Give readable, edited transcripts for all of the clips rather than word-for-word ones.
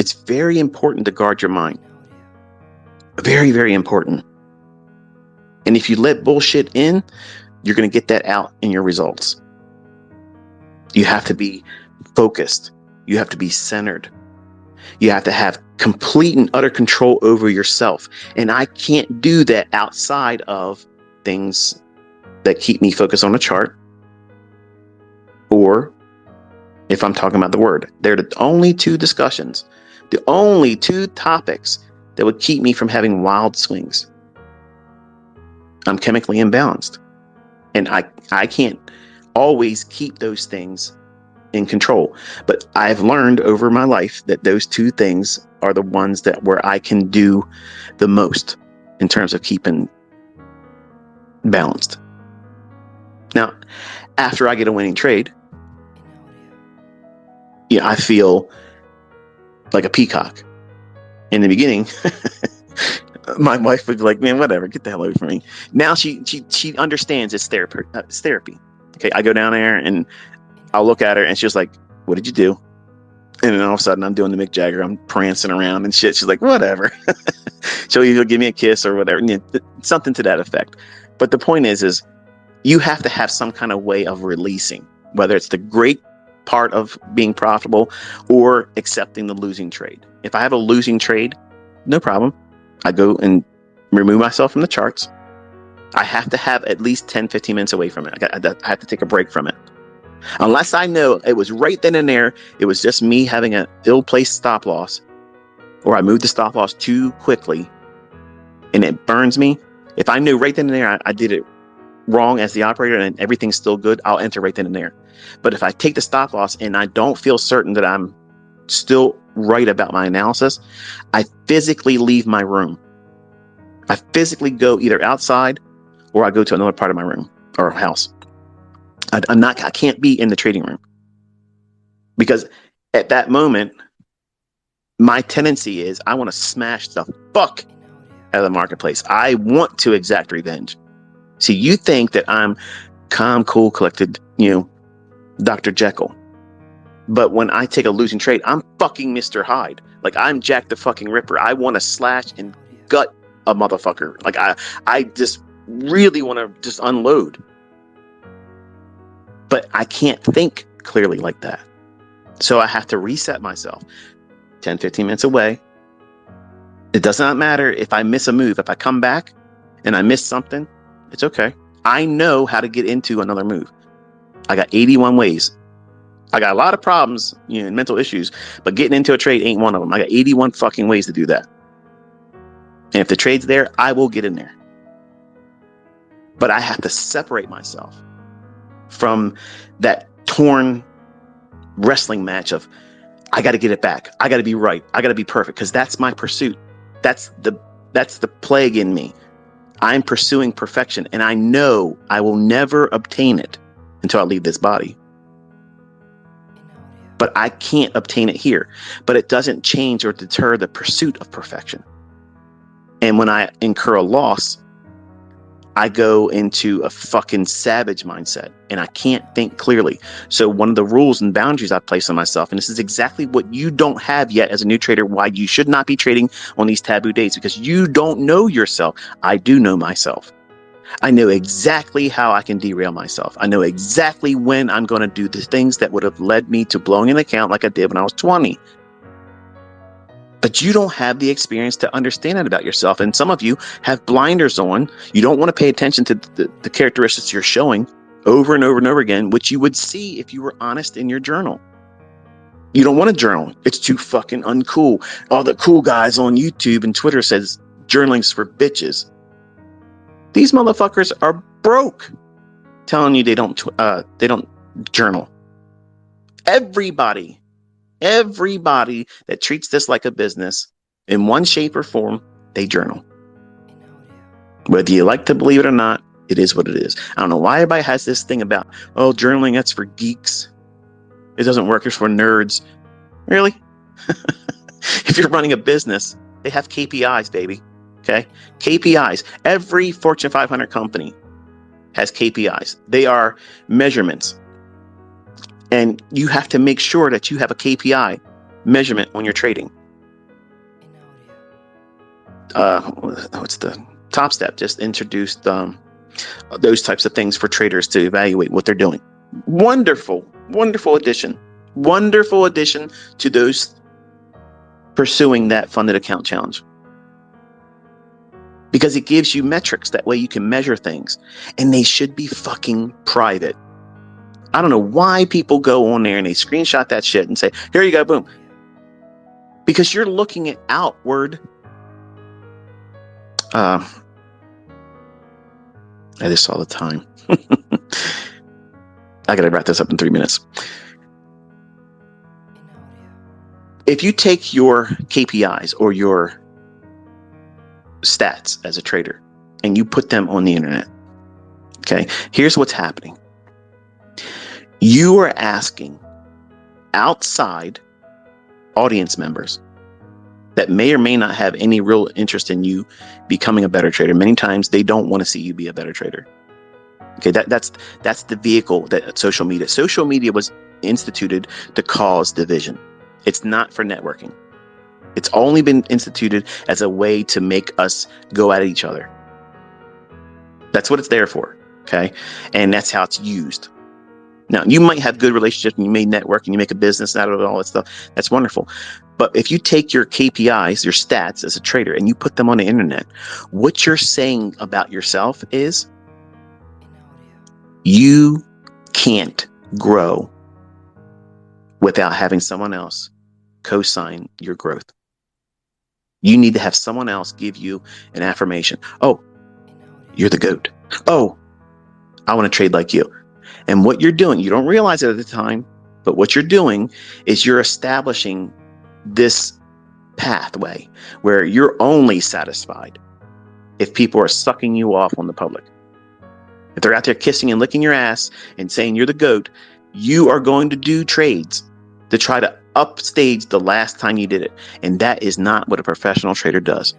It's very important to guard your mind. Very, very important. And if you let bullshit in, you're going to get that out in your results. You have to be focused. You have to be centered. You have to have complete and utter control over yourself. And I can't do that outside of things that keep me focused on a chart, or if I'm talking about the word. They're the only two discussions, the only two topics that would keep me from having wild swings. I'm chemically imbalanced, and I can't always keep those things in control. But I've learned over my life that those two things are the ones that where I can do the most in terms of keeping balanced. Now, after I get a winning trade, yeah, I feel like a peacock. In the beginning, my wife would be like, "Man, whatever, get the hell away from me." Now she understands it's therapy. It's therapy. Okay, I go down there and I'll look at her and she's like, "What did you do?" And then all of a sudden I'm doing the Mick Jagger. I'm prancing around and shit. She's like, "Whatever." She'll either give me a kiss or whatever, something to that effect. But the point is you have to have some kind of way of releasing, whether it's the great part of being profitable or accepting the losing trade. If I have a losing trade, no problem. I go and remove myself from the charts. I have to have at least 10, 15 minutes away from it. I have to take a break from it. Unless I know it was right then and there, it was just me having an ill-placed stop loss, or I moved the stop loss too quickly and it burns me. If I knew right then and there I did it wrong as the operator and everything's still good, I'll enter right then and there. But if I take the stop loss and I don't feel certain that I'm still right about my analysis, I physically leave my room. I physically go either outside or I go to another part of my room or house. I can't be in the trading room, because at that moment, my tendency is I want to smash the fuck out of the marketplace. I want to exact revenge. See, you think that I'm calm, cool, collected, Dr. Jekyll. But when I take a losing trade, I'm fucking Mr. Hyde. Like, I'm Jack the fucking Ripper. I want to slash and gut a motherfucker. Like, I just really want to just unload. But I can't think clearly like that. So I have to reset myself. 10, 15 minutes away. It does not matter if I miss a move. If I come back and I miss something, it's okay. I know how to get into another move. I got 81 ways. I got a lot of problems, and mental issues, but getting into a trade ain't one of them. I got 81 fucking ways to do that. And if the trade's there, I will get in there. But I have to separate myself from that torn wrestling match of, I got to get it back. I got to be right. I got to be perfect, because that's my pursuit. That's the plague in me. I'm pursuing perfection, and I know I will never obtain it until I leave this body. But I can't obtain it here. But it doesn't change or deter the pursuit of perfection. And when I incur a loss, I go into a fucking savage mindset, and I can't think clearly. So one of the rules and boundaries I place on myself, and this is exactly what you don't have yet as a new trader, why you should not be trading on these taboo days, because you don't know yourself. I do know myself. I know exactly how I can derail myself. I know exactly when I'm going to do the things that would have led me to blowing an account like I did when I was 20. But you don't have the experience to understand it about yourself. And some of you have blinders on. You don't want to pay attention to the characteristics you're showing over and over and over again, which you would see if you were honest in your journal. You don't want to journal. It's too fucking uncool. All the cool guys on YouTube and Twitter says journaling's for bitches. These motherfuckers are broke, telling you they don't journal. Everybody that treats this like a business in one shape or form, they journal. Whether you like to believe it or not, it is what it is. I don't know why everybody has this thing about, journaling, that's for geeks. It doesn't work, it's for nerds. Really? If you're running a business, they have KPIs, baby. Okay? KPIs. Every Fortune 500 company has KPIs. They are measurements. And you have to make sure that you have a KPI measurement when you're trading. what's the top step? Just introduced those types of things for traders to evaluate what they're doing. Wonderful addition. Wonderful addition to those pursuing that funded account challenge. Because it gives you metrics. That way you can measure things. And they should be fucking private. I don't know why people go on there and they screenshot that shit and say, here you go, boom. Because you're looking at outward. I just saw the time. I gotta wrap this up in 3 minutes. If you take your KPIs or your stats as a trader and you put them on the internet, okay, here's what's happening. You are asking outside audience members that may or may not have any real interest in you becoming a better trader. Many times they don't want to see you be a better trader. Okay, that's the vehicle that social media was instituted to cause division. It's not for networking. It's only been instituted as a way to make us go at each other. That's what it's there for. Okay. And that's how it's used. Now, you might have good relationships and you may network and you make a business out of it, all that stuff. That's wonderful. But if you take your KPIs, your stats as a trader, and you put them on the internet, what you're saying about yourself is you can't grow without having someone else co-sign your growth. You need to have someone else give you an affirmation. Oh, you're the GOAT. Oh, I want to trade like you. And what you're doing, you don't realize it at the time, but what you're doing is you're establishing this pathway where you're only satisfied if people are sucking you off on the public. If they're out there kissing and licking your ass and saying you're the GOAT, you are going to do trades to try to upstage the last time you did it. And that is not what a professional trader does.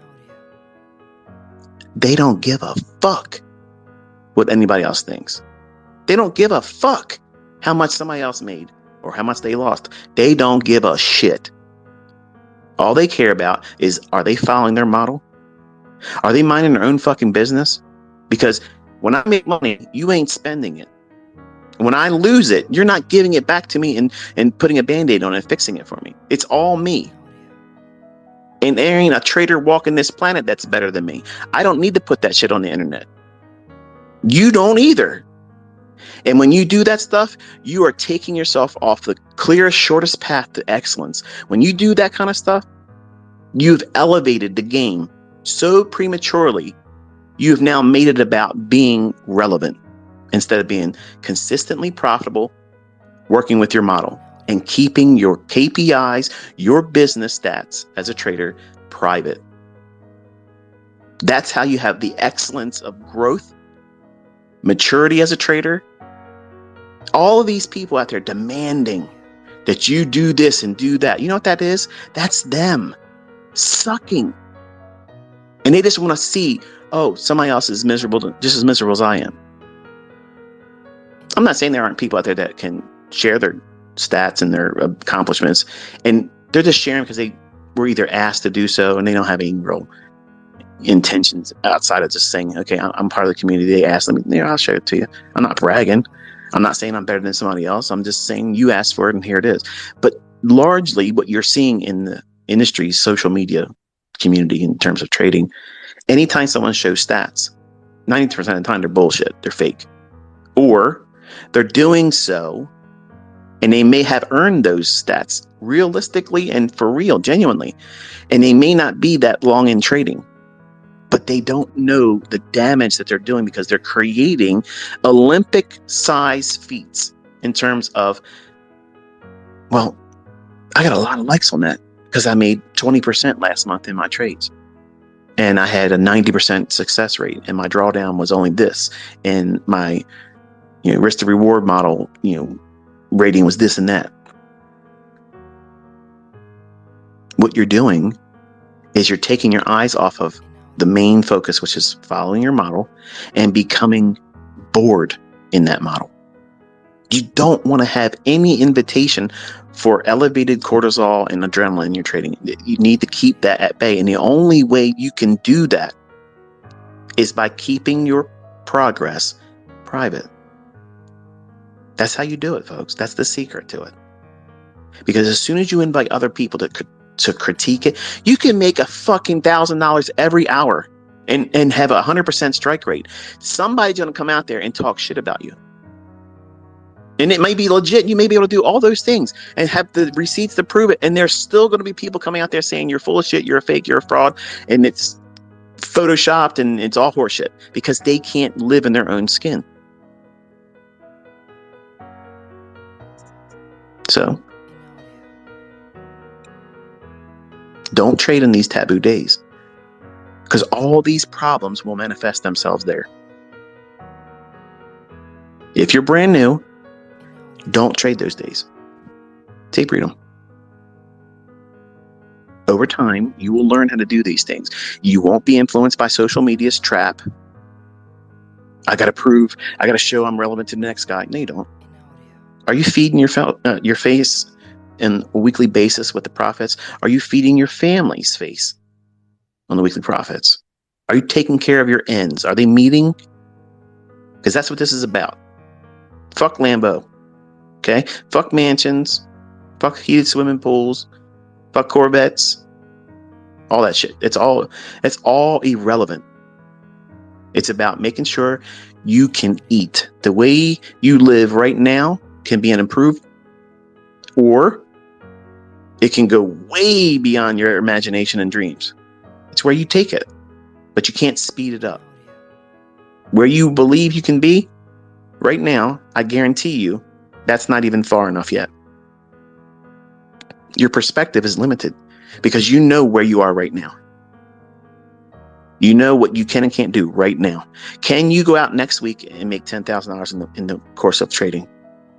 They don't give a fuck what anybody else thinks. They don't give a fuck how much somebody else made or how much they lost. They don't give a shit. All they care about is, are they following their model? Are they minding their own fucking business? Because when I make money, you ain't spending it. When I lose it, you're not giving it back to me and putting a Band-Aid on it and fixing it for me. It's all me. And there ain't a trader walking this planet that's better than me. I don't need to put that shit on the internet. You don't either. And when you do that stuff, you are taking yourself off the clearest, shortest path to excellence. When you do that kind of stuff, you've elevated the game so prematurely. You've now made it about being relevant instead of being consistently profitable, working with your model and keeping your KPIs, your business stats as a trader private. That's how you have the excellence of growth, maturity as a trader. All of these people out there demanding that you do this and do that. You know what that is? That's them sucking. And they just want to see, oh, somebody else is miserable, just as miserable as I am. I'm not saying there aren't people out there that can share their stats and their accomplishments, and they're just sharing because they were either asked to do so and they don't have any real intentions outside of just saying, okay, I'm part of the community. They asked me, I'll share it to you. I'm not bragging. I'm not saying I'm better than somebody else. I'm just saying you asked for it and here it is. But largely what you're seeing in the industry, social media community in terms of trading, anytime someone shows stats, 90% of the time they're bullshit. They're fake. Or they're doing so and they may have earned those stats realistically and for real, genuinely. And they may not be that long in trading, but they don't know the damage that they're doing because they're creating Olympic size feats in terms of, well, I got a lot of likes on that because I made 20% last month in my trades. And I had a 90% success rate and my drawdown was only this. And my, risk to reward model, rating was this and that. What you're doing is you're taking your eyes off of the main focus, which is following your model and becoming bored in that model. You don't want to have any invitation for elevated cortisol and adrenaline in your trading. You need to keep that at bay. And the only way you can do that is by keeping your progress private. That's how you do it, folks. That's the secret to it. Because as soon as you invite other people to critique it, you can make a fucking $1,000 every hour and have 100% strike rate. Somebody's going to come out there and talk shit about you. And it may be legit. You may be able to do all those things and have the receipts to prove it. And there's still going to be people coming out there saying you're full of shit, you're a fake, you're a fraud, and it's photoshopped and it's all horseshit because they can't live in their own skin. So don't trade in these taboo days because all these problems will manifest themselves there. If you're brand new, don't trade those days. Tape read them. Over time, you will learn how to do these things. You won't be influenced by social media's trap. I got to show I'm relevant to the next guy. No, you don't. Are you feeding your face on a weekly basis with the profits? Are you feeding your family's face on the weekly profits? Are you taking care of your ends? Are they meeting? Because that's what this is about. Fuck Lambo. Okay? Fuck mansions. Fuck heated swimming pools. Fuck Corvettes. All that shit. It's all irrelevant. It's about making sure you can eat. The way you live right now can be an improved, or it can go way beyond your imagination and dreams. It's where you take it, but you can't speed it up. Where you believe you can be right now, I guarantee you, that's not even far enough yet. Your perspective is limited because you know where you are right now. You know what you can and can't do right now. Can you go out next week and make $10,000 in the course of trading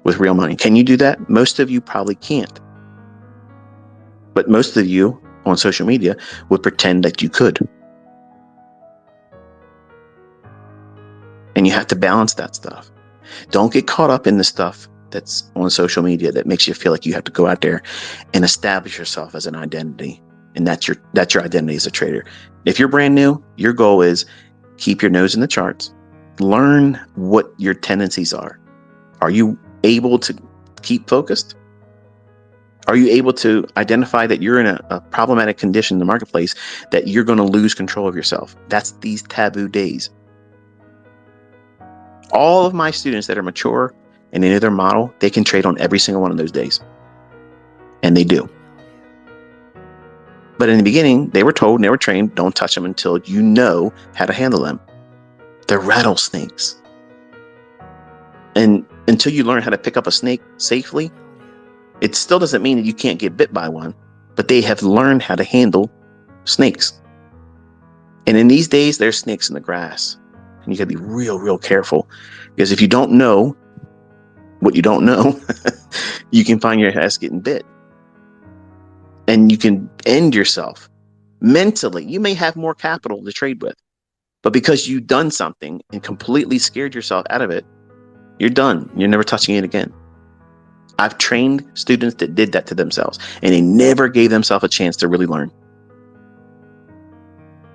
with real money? Can you do that? Most of you probably can't. But most of you on social media would pretend that you could. And you have to balance that stuff. Don't get caught up in the stuff that's on social media that makes you feel like you have to go out there and establish yourself as an identity. And that's your identity as a trader. If you're brand new, your goal is keep your nose in the charts. Learn what your tendencies are. Are you able to keep focused? Are you able to identify that you're in a problematic condition in the marketplace, that you're going to lose control of yourself? That's these taboo days. All of my students that are mature and in their model, they can trade on every single one of those days. And they do. But in the beginning, they were told and they were trained, don't touch them until you know how to handle them. They're rattlesnakes. And until you learn how to pick up a snake safely, it still doesn't mean that you can't get bit by one, but they have learned how to handle snakes. And in these days, there's snakes in the grass. And you gotta be real, real careful. Because if you don't know what you don't know, you can find your ass getting bit. And you can end yourself mentally. You may have more capital to trade with, but because you've done something and completely scared yourself out of it, you're done. You're never touching it again. I've trained students that did that to themselves and they never gave themselves a chance to really learn.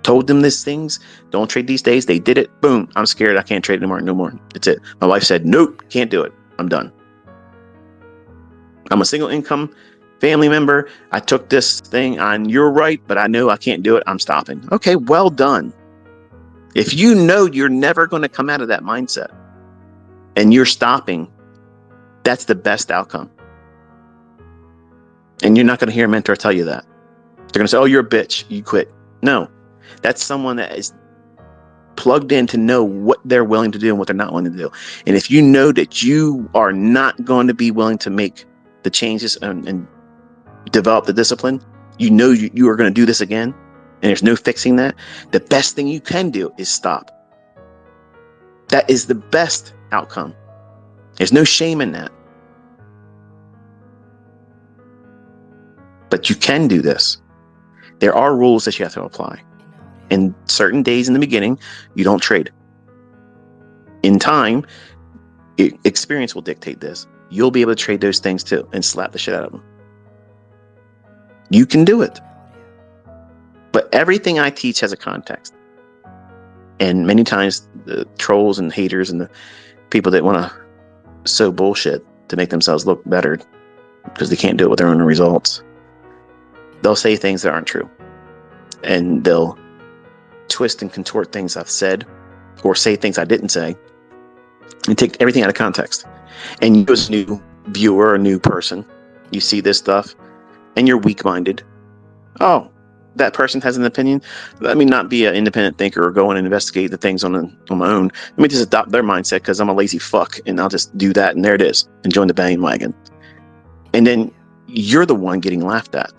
Told them these things, don't trade these days. They did it. Boom. I'm scared. I can't trade anymore. No more. That's it. My wife said, nope, can't do it. I'm done. I'm a single income family member. I took this thing on your right, but I know I can't do it. I'm stopping. Okay, well done. If you know you're never going to come out of that mindset and you're stopping, that's the best outcome. And you're not going to hear a mentor tell you that. They're going to say, oh, you're a bitch. You quit. No, that's someone that is plugged in to know what they're willing to do and what they're not willing to do. And if you know that you are not going to be willing to make the changes and develop the discipline, you know you are going to do this again, and there's no fixing that, the best thing you can do is stop. That is the best outcome. There's no shame in that. But you can do this. There are rules that you have to apply. In certain days in the beginning, you don't trade. In time, experience will dictate this. You'll be able to trade those things too and slap the shit out of them. You can do it. But everything I teach has a context. And many times the trolls and haters and the people that want to sow bullshit to make themselves look better because they can't do it with their own results, they'll say things that aren't true. And they'll twist and contort things I've said or say things I didn't say and take everything out of context. And you as a new viewer, a new person, you see this stuff and you're weak-minded. Oh, that person has an opinion. Let me not be an independent thinker or go and investigate the things on my own. Let me just adopt their mindset because I'm a lazy fuck and I'll just do that and there it is and join the bandwagon. And then you're the one getting laughed at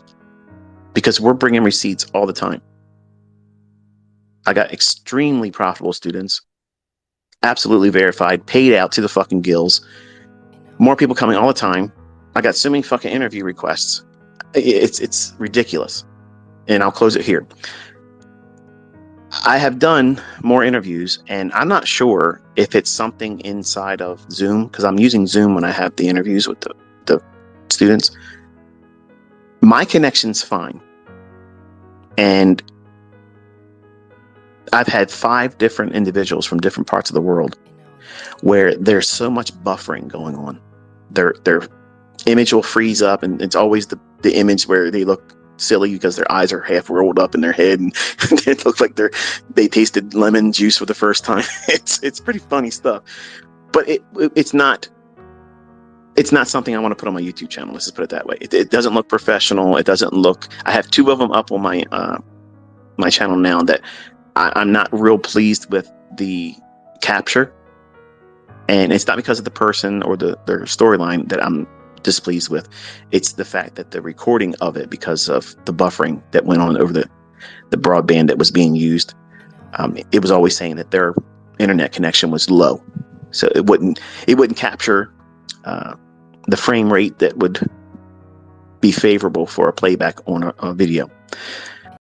because we're bringing receipts all the time. I got extremely profitable students, absolutely verified, paid out to the fucking gills. More people coming all the time. I got so many fucking interview requests. It's ridiculous. And I'll close it here. I have done more interviews, and I'm not sure if it's something inside of Zoom, because I'm using Zoom when I have the interviews with the students. My connection's fine. And I've had 5 different individuals from different parts of the world where there's so much buffering going on. Their image will freeze up, and it's always the image where they look silly because their eyes are half rolled up in their head and it looks like they tasted lemon juice for the first time. It's pretty funny stuff, but it's not something I want to put on my YouTube channel. Let's just put it that way. It doesn't look professional. It doesn't look. I have 2 of them up on my channel now that I'm not real pleased with the capture, and it's not because of the person or their storyline that I'm displeased with. It's the fact that the recording of it, because of the buffering that went on over the broadband that was being used, it was always saying that their internet connection was low, so it wouldn't capture the frame rate that would be favorable for a playback on a video.